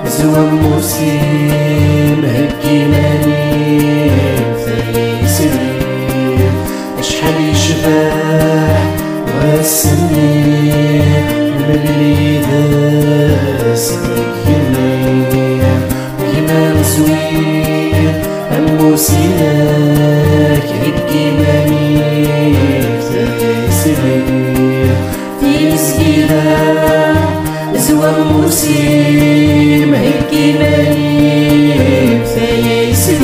زوام موسيم هكي ماني فيسير شحال يشبح واسمي ملي داس يمي ويما زوين موسينك هكي ماني فيسير في مسكينة زوام موسيم هكي ماني فيسير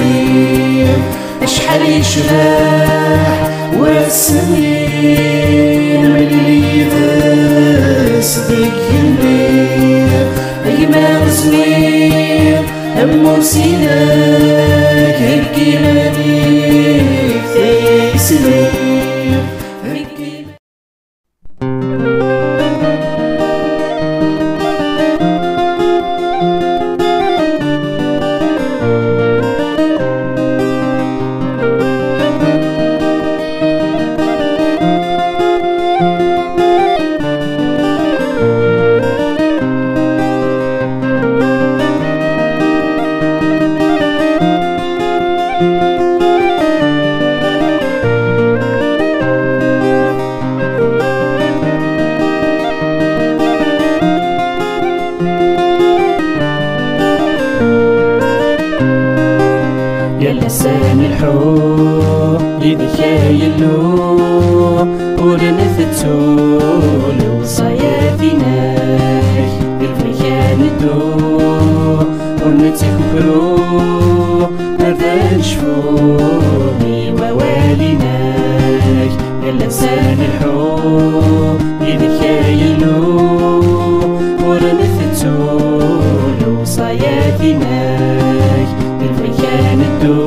شحال يشبح والسنين ملي داس ديك يمي أيما زوين موسينك هكي ماني فيسير لسان الحب يدخايلو ورنثتو لوصاياتنا بالفيان الدو ورنتكبرو هذا نشفوني ووالينا لسان الحب يدخايلو ورنثتو لوصاياتنا بالفيان الدو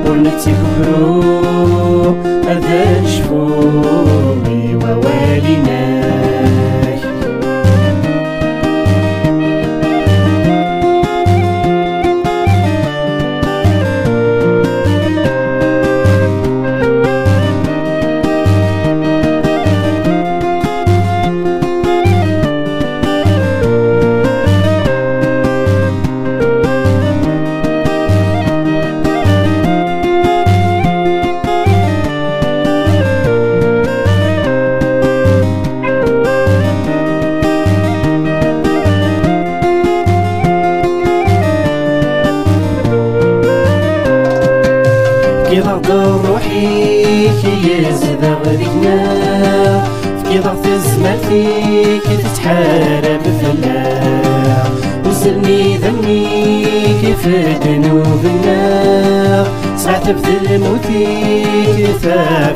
ورنتكبرو هذا نشفوني ووالينا في ضغط روحي كي يزدغ ذيكنا في ضغط الزمان فيك تتحارب فلا وزلني ذني كيف ذنوبنا ساعة بذل موتي كيف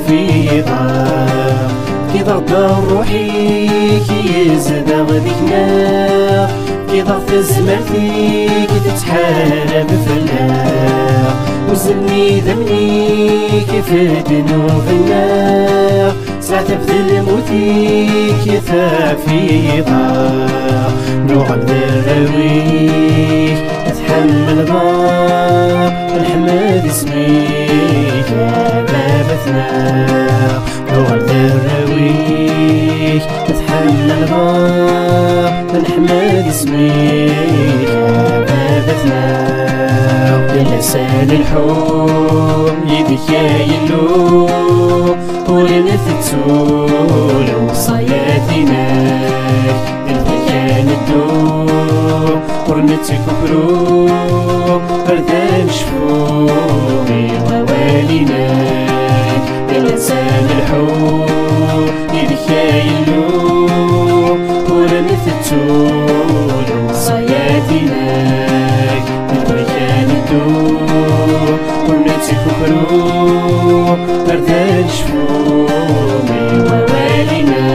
في ضغط في ضغط روحي كي يزدغ ذيكنا في ضغط الزمان فيك تتحارب فلا وزلني ذنبي كيف ذنوبنا ساعة بذل موتي كيف في ضاع نوع الدراويح اتحمل ضاع ونحمد اسميك يا بابتنا نوع الدراويح اتحمل ضاع ونحمد اسميك يا بابتنا لسان الحب يدخايلو ورنثتو لوصاياتنا بالفيان الدو ورنتكبرو هذا نشفوني ووالينا لسان الحب يدخايلو ورنثتو لوصاياتنا ورنتكبرو هذا نشفوني ووالينا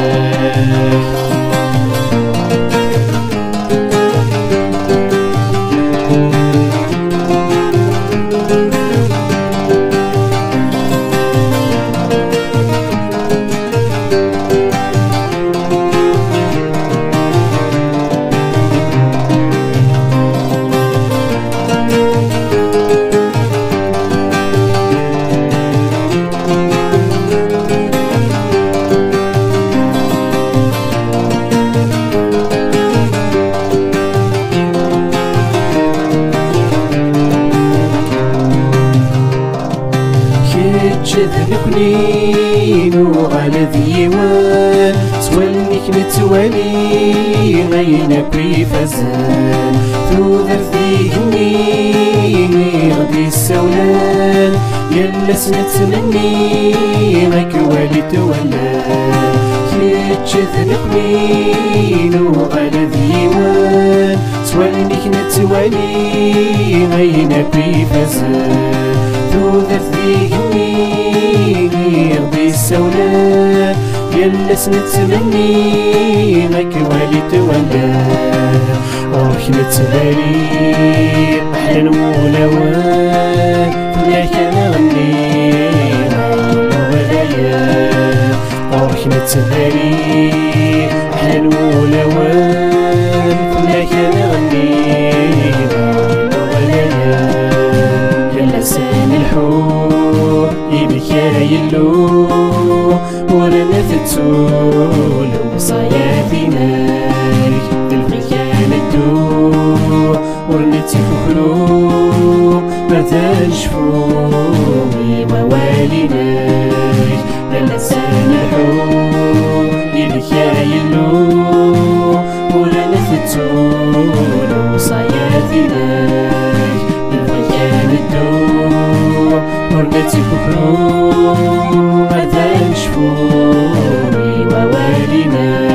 وغالى ديوان سوالنيك نتوالي غينا كيفازان تودر ذيهني غدي السولان يلا سنتمني غيك والي تولان كيتشذ نقمين وغالى ديوان سوالنيك نتوالي غينا كيفازان تودر ذيهني غدي السولان يلا سنتمني غيك والي تولان روح نتبالي أحلى ولوان فلاك نغني وغلايا روح نتبالي أحلى ولوان فلاك نغني وغلايا يلا سان الحور يبكي يلو ولا نفتول وصياديناك بالفكان الدور ورنتي كخلو مرتاج فوقي وواليناك لا سان الحور يبكي يلو ولا نفتول وصياديناك بالفكان الدور ورنتي كخلو مرتاج فوقي وواليناك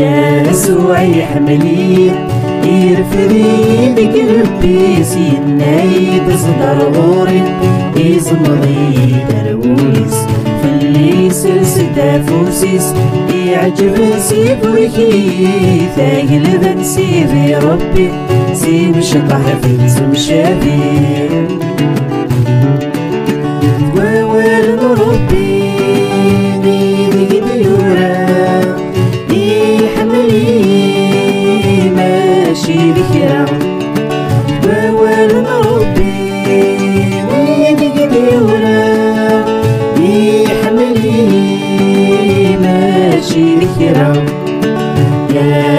يا يسوع يحملي يرفدي بقلبي سيدنا يتصدر غوري يزمضي درويس في اللي سلسل فوسيس يعجب سيبوكي ثاقل ذن سيبي ربي سيب شطح في سمشابي ووالد ربي ديدي ديورا يحملي ماشي بكرا ووالد ربي ديدي ديورا يحملي ماشي بكرا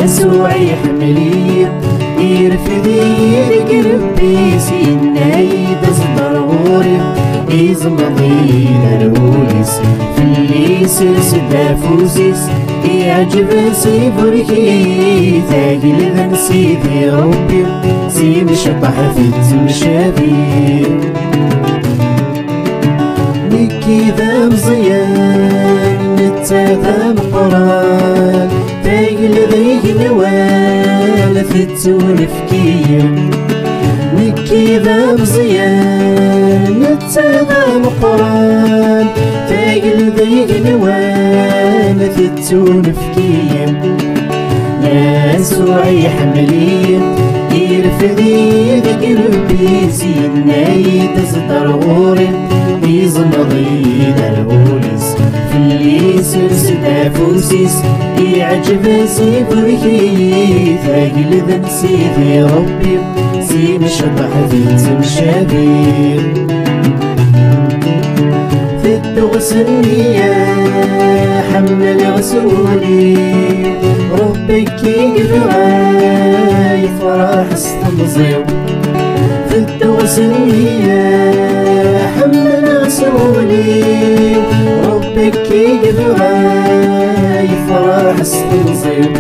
يسوع يحملي يرفدي قلبي سيدنا يتصدر غوري يزمضي درويس في اللي سلسل فوسيس يعجب سيبوركي ثاقل ذن سيدي ربي سيب شطح في التمشابي نكي ذا مزيان نتا مقران ثاقل ذيك نوال فتولفكي نكي ذا مزيان نتا مقران ثاقل ذيك نوال فتولفكي يسوع يحملي يرفدي ذاك قلبي سيدنا يتصدر غوري يزمضي درويس في اللي سلسل فوسيس يعجب سيبوكي ثاقل ذن سيدي ربي سيب شطح في تمشابي في الدغس النية حمل غسولي ربك يقرأ يفرح استمزيو في الدغس النية حمل غسولي ربك يقرأ يفرح استمزيو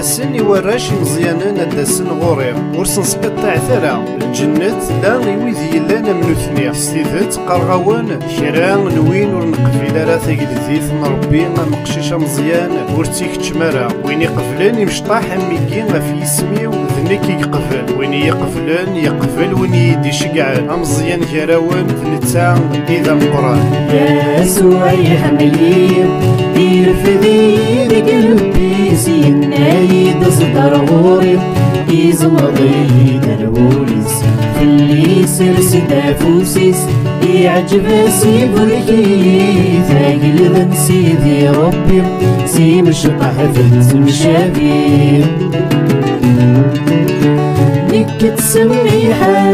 السن يوراش مزيانا الدسن غوري ورسن سقطع ثرى الجنة لا يويذي لنا من ثنيا ستيثت قرغوان كرا نوين ورنقفل راه تقلثيث نربي نقشيش مزيان ورتيك تشمرا وين يقفلن يمشطاح ميكين في اسمي وذنك يقفل وين يقفلن يقفل وين يدي شقعان مزيان كراوان ثنتا إذا القرآن يسوع يحملي يرفدي قلبي سينا يدصدر غوري يزمضي دروليس في اللي سرس دافوسيس يعجب سيبركي ثاقل ذن سيدي ربي سي مشطح في المشابير نك تسميحا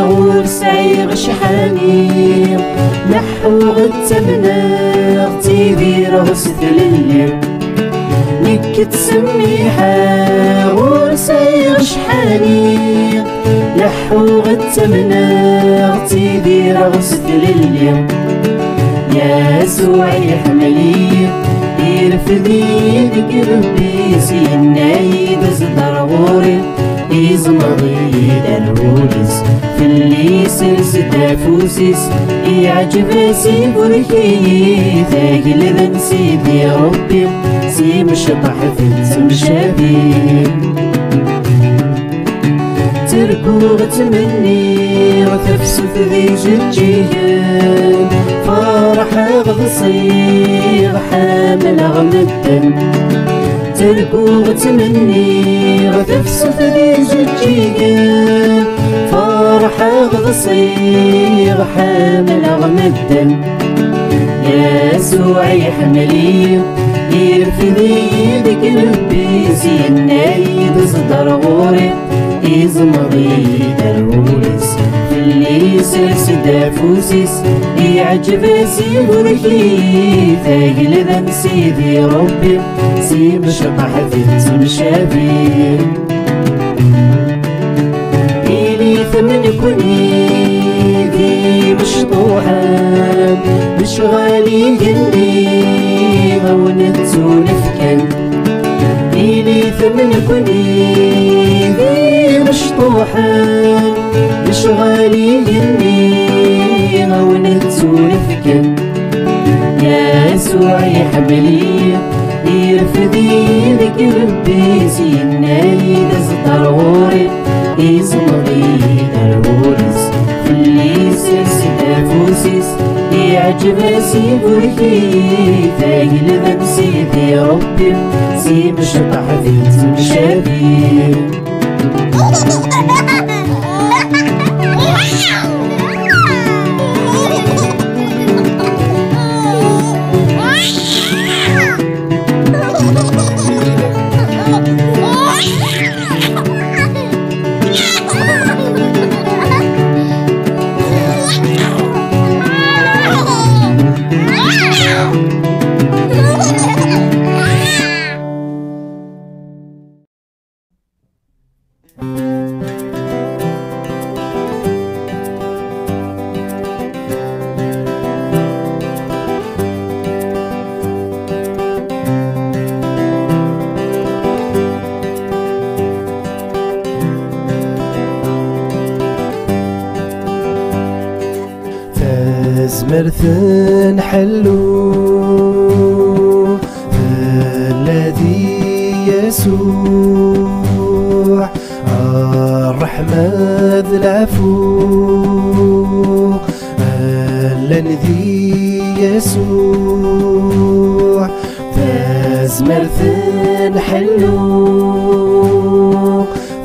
ورسعي غشحاني نحو غتبنا غتيدي رغس ثللي نك تسميحا ورسعي غشحاني نحو غتبنا غتيدي رغس ثللي يسوع يحملي يرفدي قلبي سينا يدصدر غوري يزمضي دروليس في اللي سرس دافوسيس يعجب سيبركي ثاقل ذن سيدي ربي سي مشطح في المشابير تركو غتمني وتفسد ذي جلجيان فرح غصيغ حامل غمدن تركو غتمني وتفسد ذي جلجيان فرح غصيغ حامل غمدن يسوع يحملي يرفدي قلبي سينا يدصدر غوري يزمضي دروليس في اللي سرس دافوسيس يعجب سيبركي ثاقل ذن سيدي ربي سي مشطح في المشابير إلي ثمن كوني ذي مشطوحان بشغالي قلبي غونت ونفكن إلي ثمن كوني ذي مشطوحان بشغالي قلبي غونت ونفكن يسوع يحملي يرفدي قلبي سينا يدصدر غوري يزمضي دروليس في اللي سرس دافوسيس يعجب سيبركي ثاقل ذن سيدي ربي سي مشطح في المشابير تزمرثن حلو الذي يسوع الرحمة العفو الذي يسوع تزمرثن حلو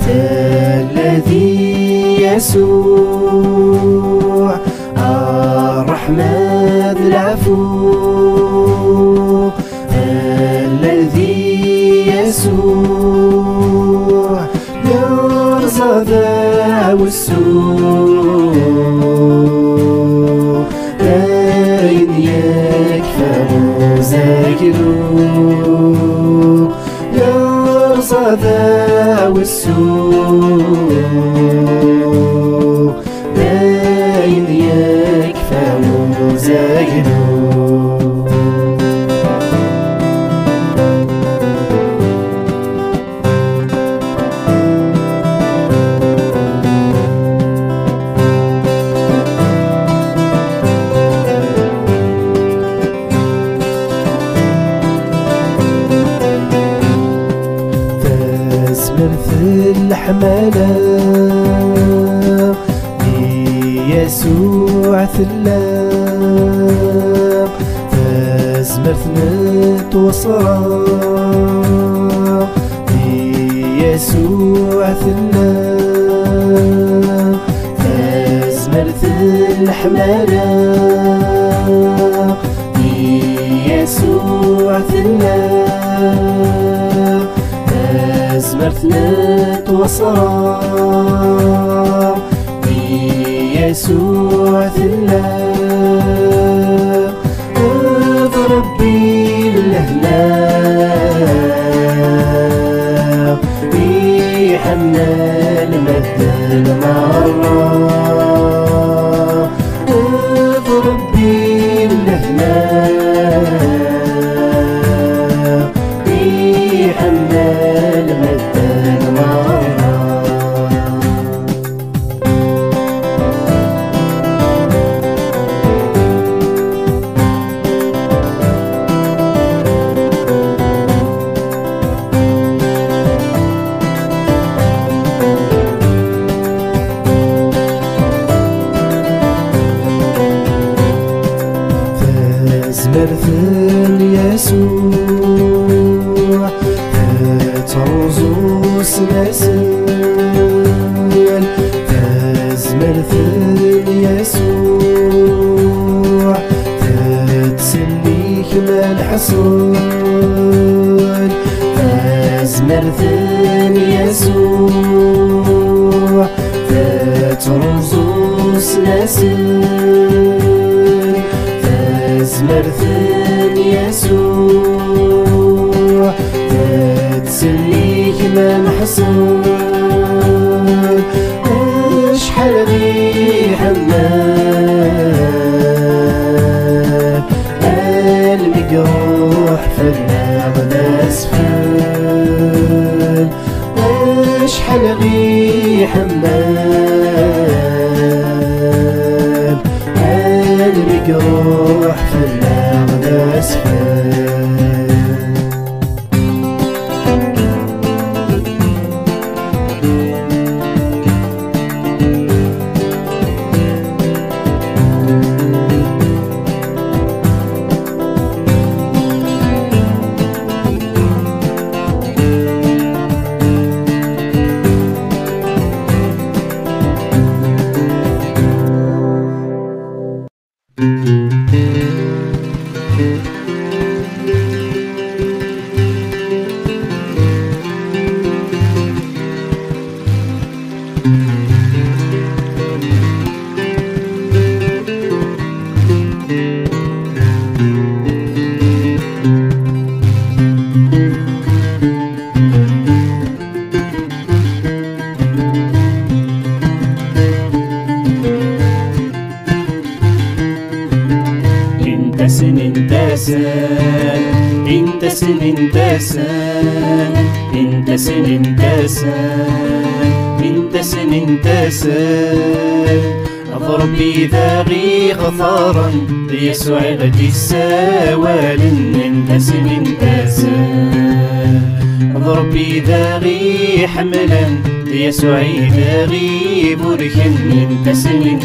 الذي يسوع الرحمن العفو الذي يسوع يرصد والسوء باين يكفى مزاجلو يرصد والسوء باين يكفى مزاجلو الحمالة يسوع ثلام فازمرت نتوصرا يسوع ثلام فازمرت الحمالة يسوع ثلام فازمرت نتوصرا يسوع ثلام اضرب بالهنا بحنان مد المرة اضرب بالهنا بحنان مد المرة فازمرثن يسوع فترزوس نسل فازمرثن يسوع فتسليك ما الحصول فازمرثن يسوع فترزوس نسل فازمرثن يسوع تتسليك ما محصول اشحال غي حمال المجروح في النعم اسفل اشحال غي حمال المجروح في النعم اسفل اضرب بذاغي غفارا ليسوع غدي السوال انتسن اضرب بذاغي حملا ليسوع ذاغي بركا انتسن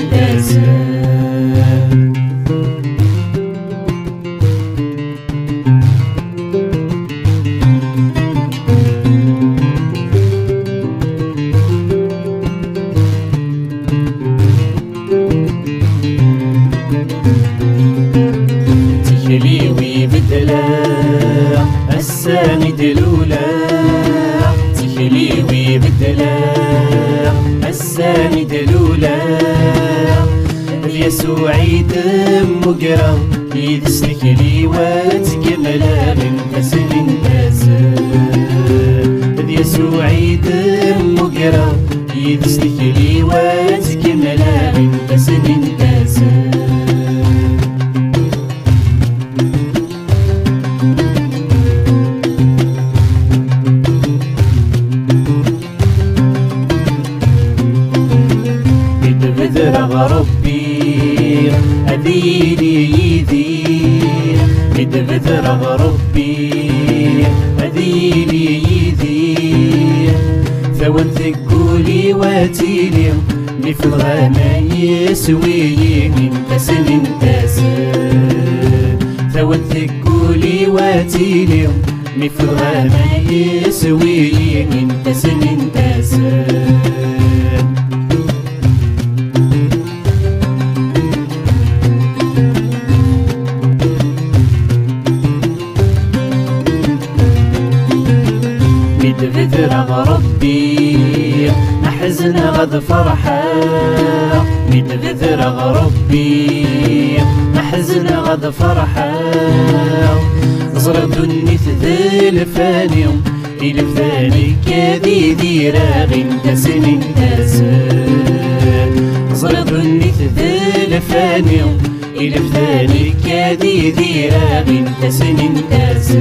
تخليوي بدلا الساند الأولى تخليوي بدلا الساند الأولى يسوع دم قرا يدستكلي وتكملا من كسل يسوع دم قرا يدستكلي وتكملا من كسل ربي أذيلي يذيل بدبذر ربي أذيلي يذيل ثوان ثقولي واتيلي في الغما يسوي ننتس ننتس ثوان ثقولي واتيلي في الغما يسوي ننتس ننتس متذكر ربي نحزن غد فرحة متذكر ربي نحزن غد فرحة زرت النث ذل فاني إلى فاني كذي ديرا غنتس ننتس زرت النث ذل فاني إلى فاني كذي ديرا غنتس ننتس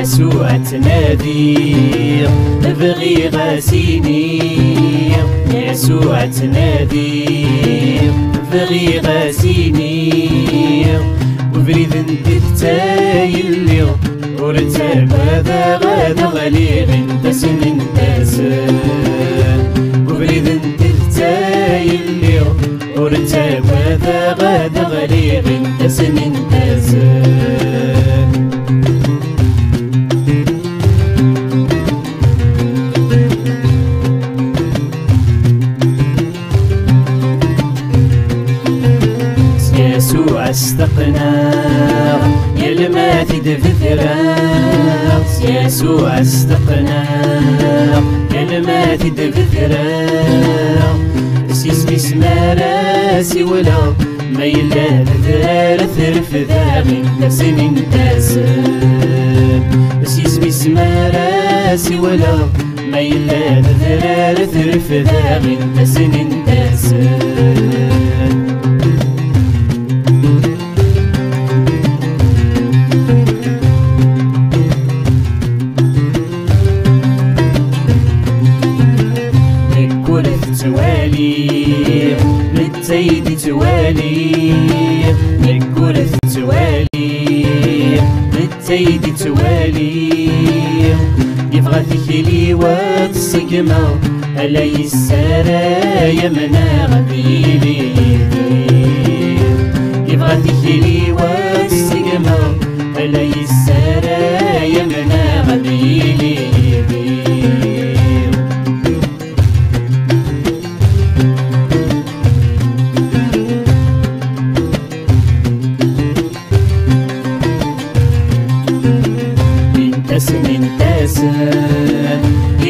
يسوع تنادي نبغي غاسيني يسوع تنادي نبغي غاسيني وبريد انتفتاي اليوم ورتاب هذا غدا غليغ انتس ننتس وبريد انتفتاي اليوم ورتاب هذا غدا غليغ انتس ننتس يسوع استقنا يا الماتي دفثرا يسوع استقنا يا الماتي دفثرا اسمي اسمى راسي ولا ما يلا ذرار ثرف ذاغي ناس ننتاس اسمي اسمى راسي ولا ما يلا ذرار ثرف ذاغي ناس ننتاس نتسيد توالي نكورث توالي نتسيد توالي يبغى ثكلي وتصقما ألا يسارى يمنا غبيلي يبغى ثكلي وتصقما ألا يسارى يمنا غبيلي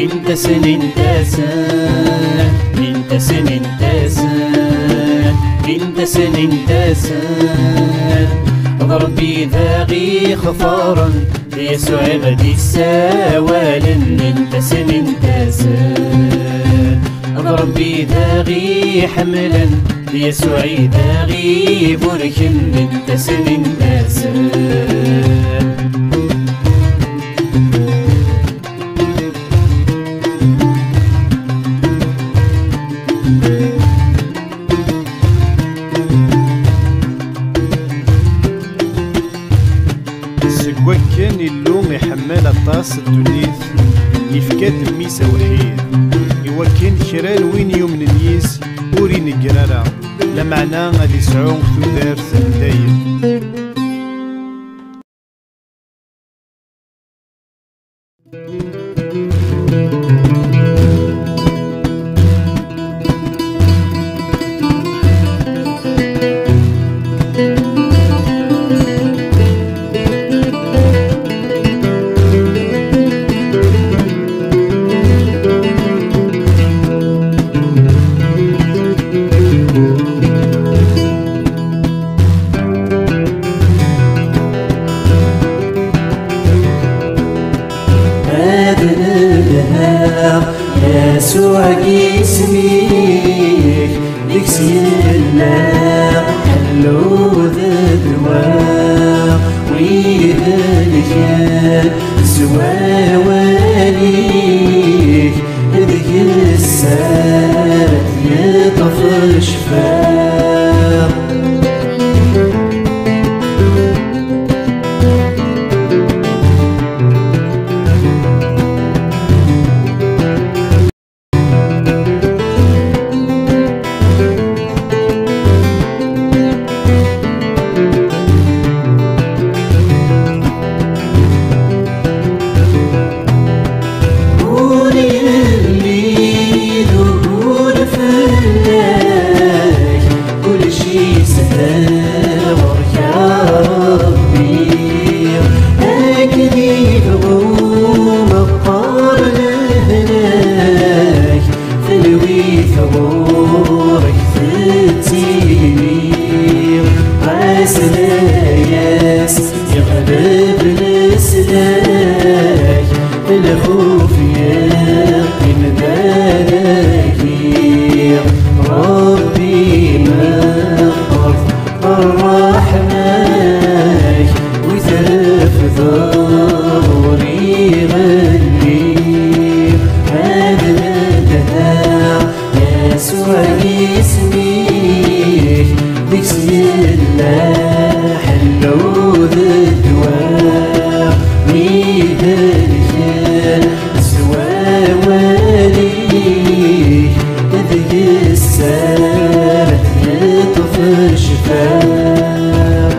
انتسن انتسن انتسن انتسن ضربي ذاغي خفارا يسوع غدي سوالا انتسن انتسن ضربي ذاغي حملا يسوع ذاغي برك انتسن انتسن وكان اللوم يحمل الطاس الدنيث يفكاد الميسا وحيد إوا كان كران وين يوم نيس وري نقرارا لا معنى غادي يسعون تودارت دايم يسوع اسميك ديك سيلا حلو ذدوا ويهلك سوا وليك ذيك السارة طفل شفاه. الخوف يقين داخلي ربي مخاف الرحمن وثرف ظهري غلي هذا الدهاء يسوع اسمي بسم الله حلو الدواء ميدان سوى ولي ذي السارة يطفى شفاه.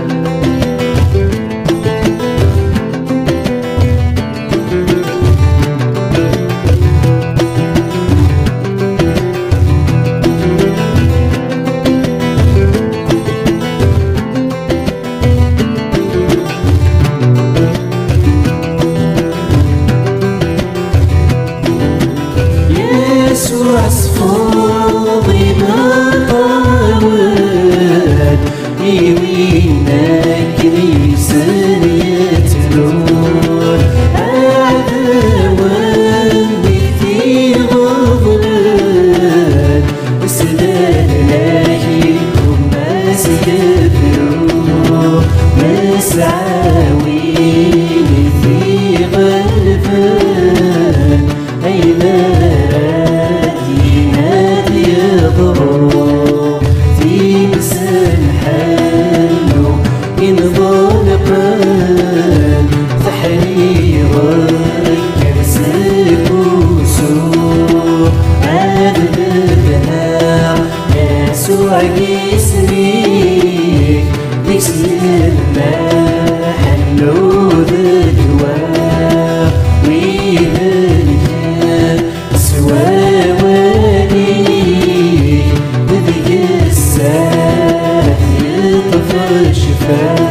يسوع صفوضي ما طاول يمينك لسان يتلون أعداواني في غضلان سداد لاهيكم ما سيفروا مسعاويني في غلفان أيما في لسان حلو إن ظلقان تحريرك كرسك وسوء أدبها يسوع اسمي بسم الله حلو ذكوى ويهلك سوى يطفى شفاه.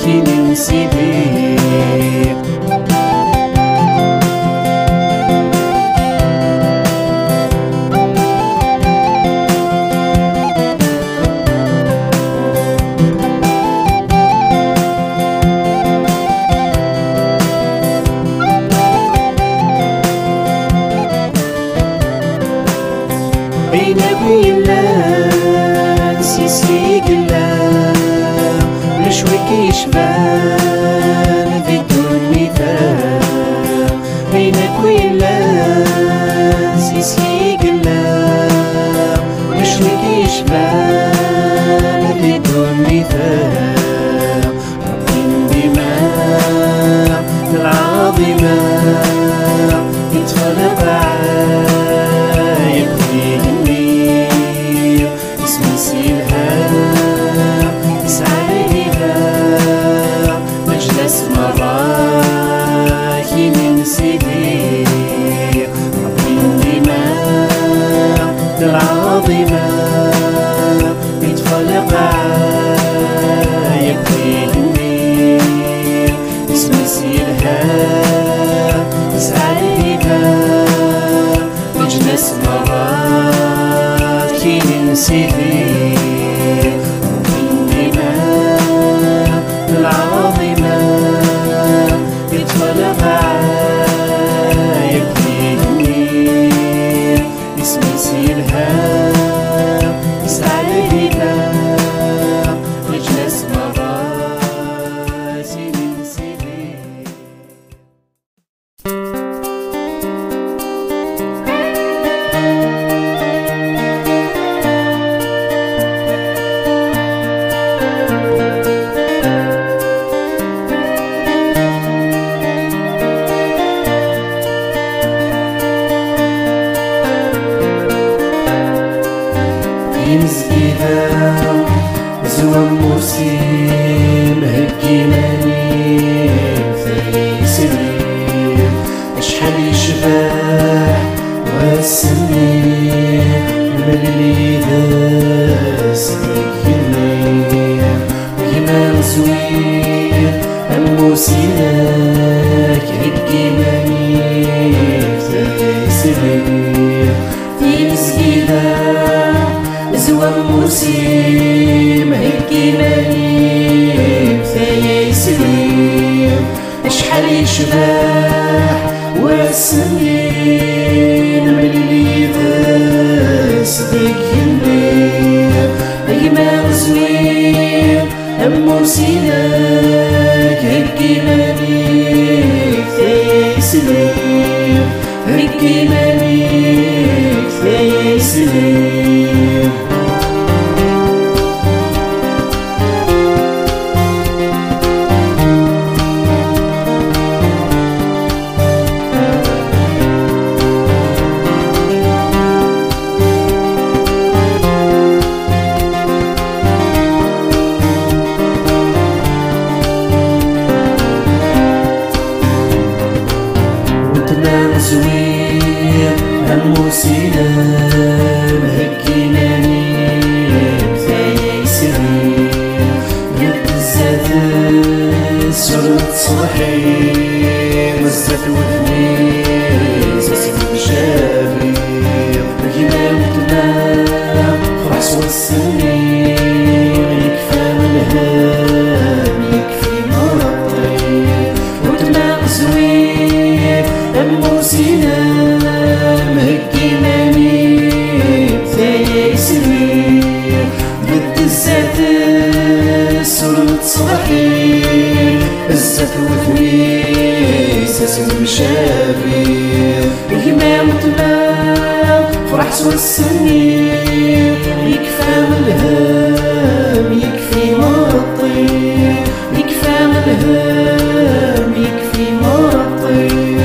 كي سيدي يشبان في الدنيا بينك ويلا سيسي قلا وشويك يشبان في الدنيا ربي الدماء العظيمة يتخلق عايب فيني اسمي سيلها يسعى مجلس مراكي من سيدي ربي الدماء العظيمة يتخلق عايب فيني اسم سيلها يسعى مجلس مراكي من سيدي العظيمة يتخلق عايب فيني اسم سيلها يسعى بيها مجلس مراسي من سيدي زوام موسيم هكي ماني فيسير أشحال يشبح واسمي ملي داس ذكرني ويمان زوير أموسينك هكي ماني فيسير في مسجدة زوام موسيم هكي ماني فيسير أشحال يشبح واسمين ملي داس ذكرني أجمل زوير أموسينك هكي ماني فيسير هكي ماني فيسير زوير الموسيلة هكي ماني فيسير قد الزاد سرت صبحي مزت وذني زيت بشابي وكيما وتما فرح سوى السنين يكفى من الهام يكفي مرضي وتما زوير الموسيلة هكي ماني فيسير قد الزاد سرت صبحي الزاد وثني ساسم مشابي كيما وتما فرح سوى السنين يكفى من الهام يكفي مرضي يكفى من الهام يكفي مرضي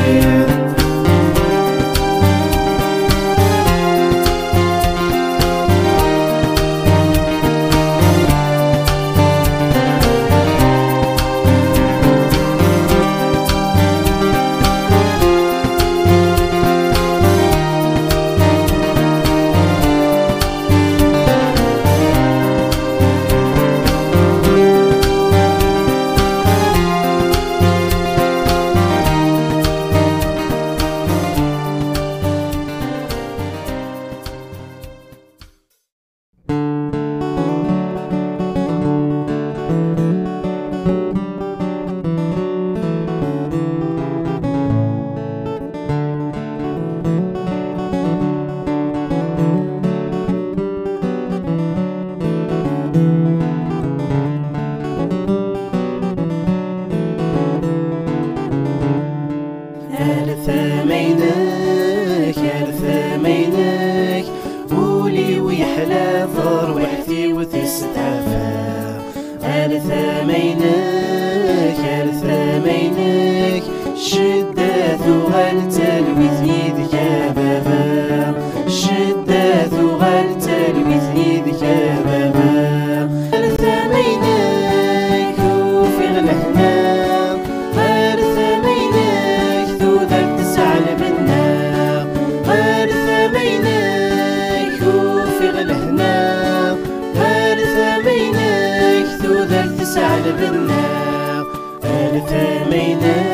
ثمينك ثمينك شدات وغالتلويث يدك يا بابا شدات وغالتلويث يدك يا بابا ثمينك وفي غلهنا غير ثمينك ذوذك تسعل بنا غير ثمينك وفي غلهنا غير ثمينك ذوذك تسعل بنا ثمينك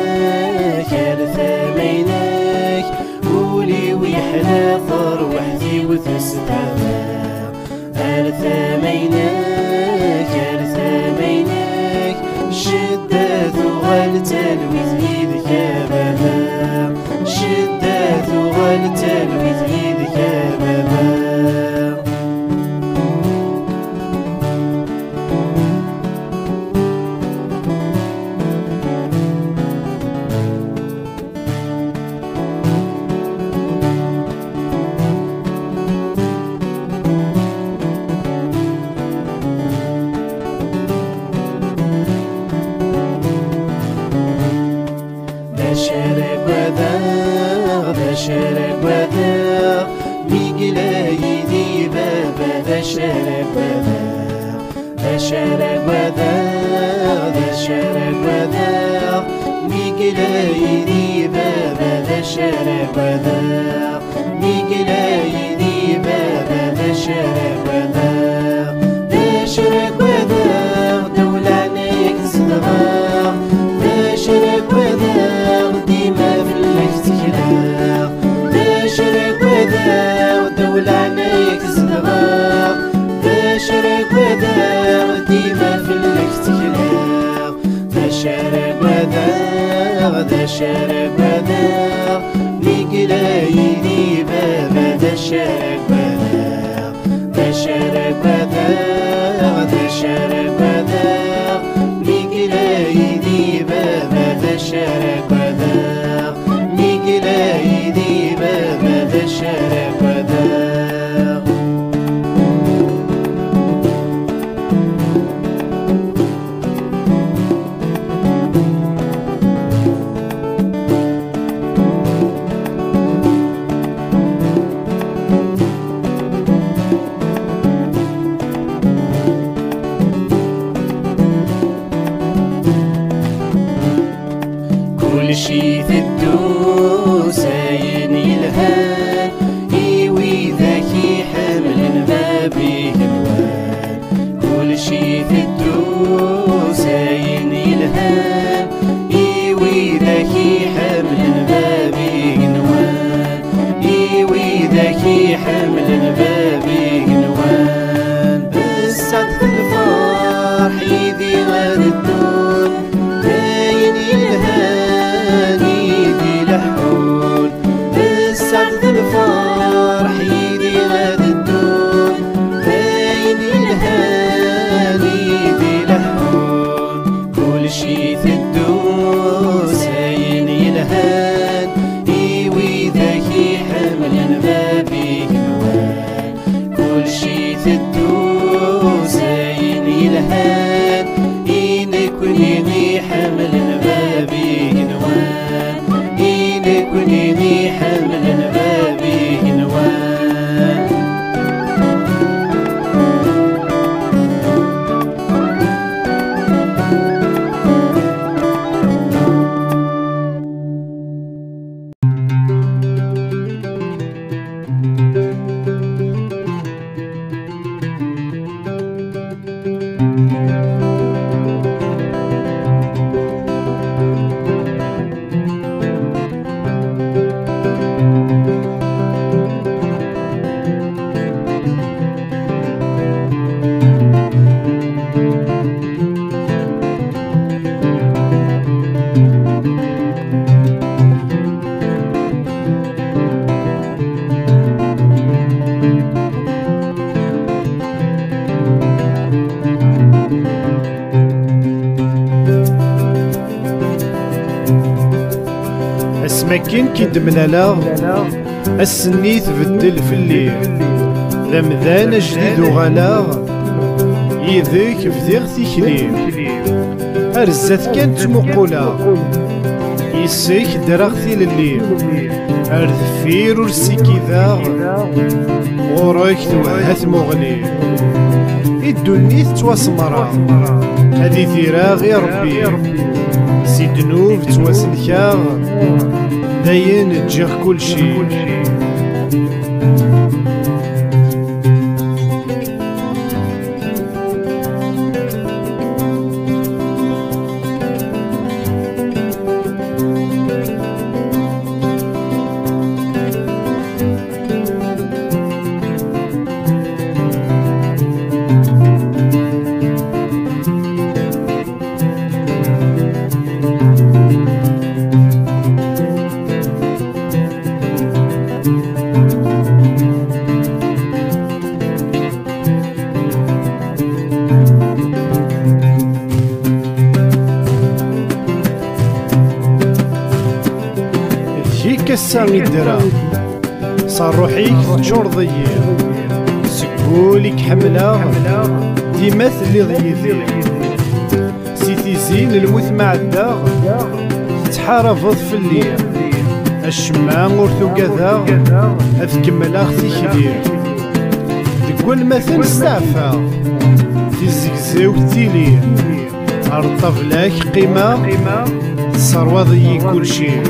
ثمينك قولي ويحلى فروحتي وتستعمى ثمينك ثمينك شدات وغالتلويث يدك يا بابا شدات وغالتلويث يدك يا بابا شارك وذاق ميقلا يدي بابا ذا شارك وذاق ذا شارك وذاق ذا شارك وذاق ميقلا يدي بابا ذا شارك وذاق ميقلا يدي بابا ذا شارك وذاق ذا شارك وذاق دولانيك صدغاق ذا شارك وذاق ديما في الافتكراق شرك وذاق دولة عليك صدغاق ذا شرك وذاق ديما في الافتكراق ذا شرك وذاق ذا شرك وذاق ميقلا يدي بابا ذا شرك وذاق ذا شرك وذاق ذا شرك وذاق ميقلا يدي بابا ذا شرك وذاق ميقلا يدي بابا ذا شرك وذاق كل شي في الدوس عين يلهان إيوي ذاكي حمل بابي هلوان كل شي في الدوس عين يلهان إيوي ذاكي حمل بابي هلوان إيوي ذاكي حمل بابي هلوان بالسعد في الفرح يدي غاد الدون كاين يلهان يدي لحون بالسعد في الفرح يدي غاد الدون كاين يلهان يدي لحون كل شي في الدوس عين يلهان إيوي ذاكي حمل بابي هلوان كل شي في الدوس عين يلهان إنكوني حمل بابي هلوان إنكوني حمل بابي هلوان مكين كيدمنا السني تبدل في الليل لمذان جديد وغلا يذيك فديغ تيكليم أرزات كانت مقولة يسيك دراغتي للي أرذفير ورسيكي ذاغ غوريك توهات مغلي الدنيا تواسمرا هادي ثيراغ يا ربي سيدنوب تواسلكاغ داين تجيغ كلشي كسامي الدرا صار روحيك تجور ضيّر سكوليك حملة ديما اللي ضيّر سيتي زين الموت معدا تحارفض في الليل الشمام ورثو كذا أذكمل أختي كبير تقول مثل استعفى في الزقزاو تيلي أرطف لك قيمة تصروى ضيّ كل شيء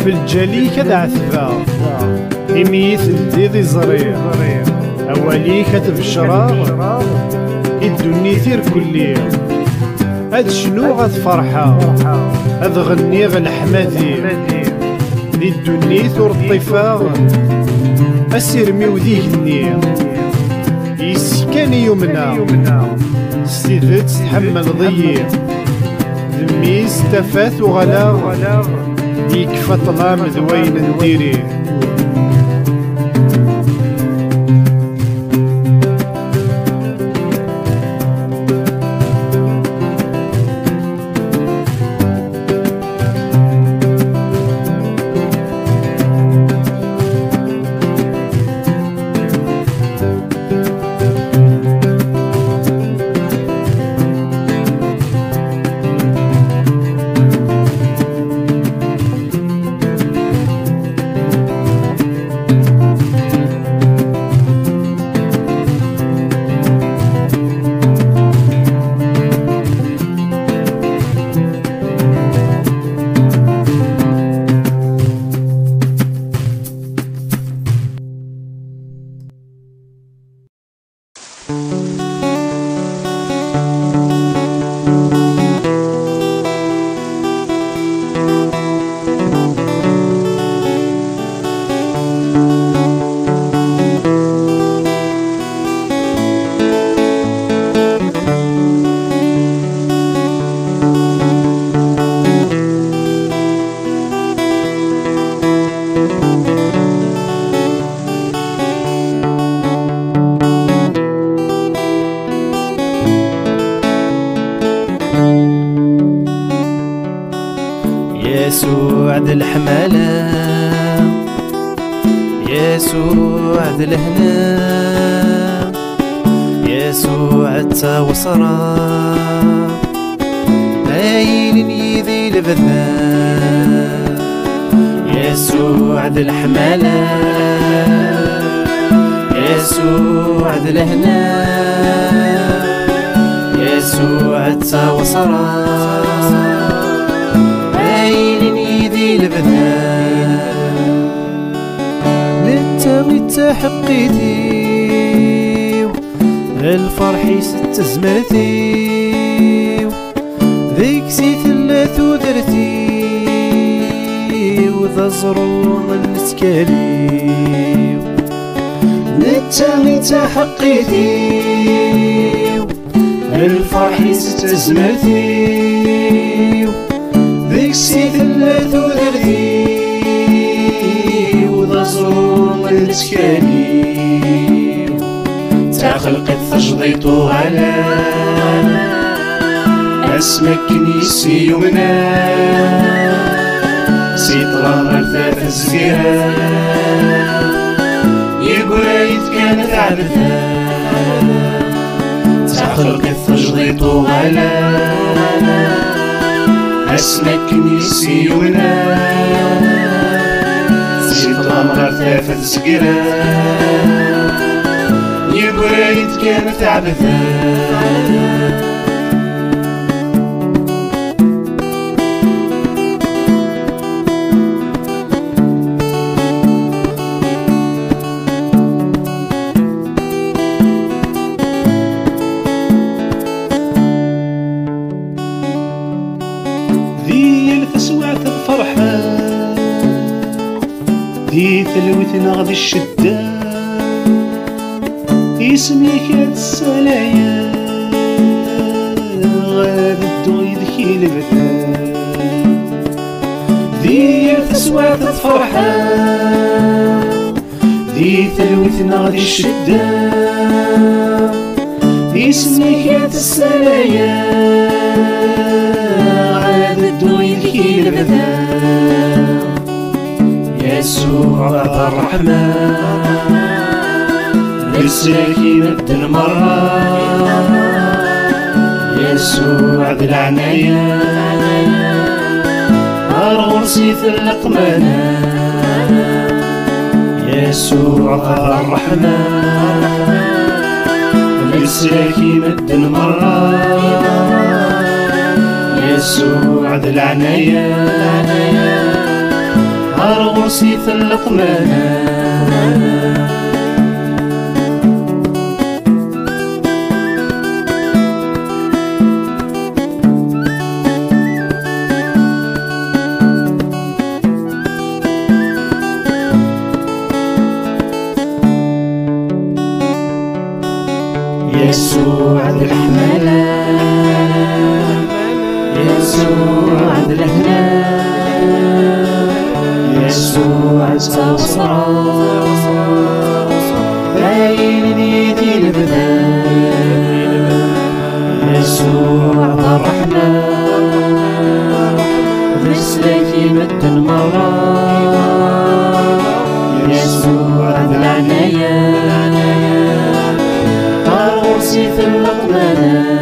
في الجلي كذا عثبا إميث الديض زريع أولي كتب الشرار الدنيا ثير كلي هاد شنو غاد فرحة هاد غني غالحمادي دي الدنيا ثور الطفاغ أسير ميوديه النير يسكاني يومنا ستيدت تحمل ضيق دميس تفات وغلاغ يكفى طلام ذوين نديري يسوع ذا الحمالة يسوع ذا الهنا يسوع التوصرة باين يذي البذا يسوع ذا الحمالة يسوع ذا الهنا يسوع التوصرة متى حقيتي الفرح ست زمرتي ذيك سي ثلاث ودرتي وذا زرور نتكالي نتا حقيتي الفرح ست زمرتي ذيك سي ثلاث ودرتي وذا زرور نتكالي خلقت تجضيطو على اسمك كنيسي يمنا سيطرة مرثاة الزقيرة يقرايت كانت عبثة خلقت تجضيطو على اسمك كنيسي يمنا سيطرة مرثاة الزقيرة يقرايت كانت عبثة ذي الفسوعة الفرحة ذي ثلوتنا غدي الشدة اسمك هاد السلايا غاد الدغي ذكي لبثا ذي تسوى تتفرحا ذي ثلوتنا غادي الشدة اسمك هاد السلايا غاد الدغي ذكي لبثا يسوع الرحمن يساكي مد المرة يسوع ذي العناية أرغرسي في اللقمانة يسوع الرحمن يساكي مد المرة يسوع ذي العناية أرغرسي في اللقمانة يسوع الرحمن يسوع الرحمن يسوع التوصى باين يدي البدا يسوع الرحمن مثلك مد المرة يسوع العناية أرغرسي في اللقمانة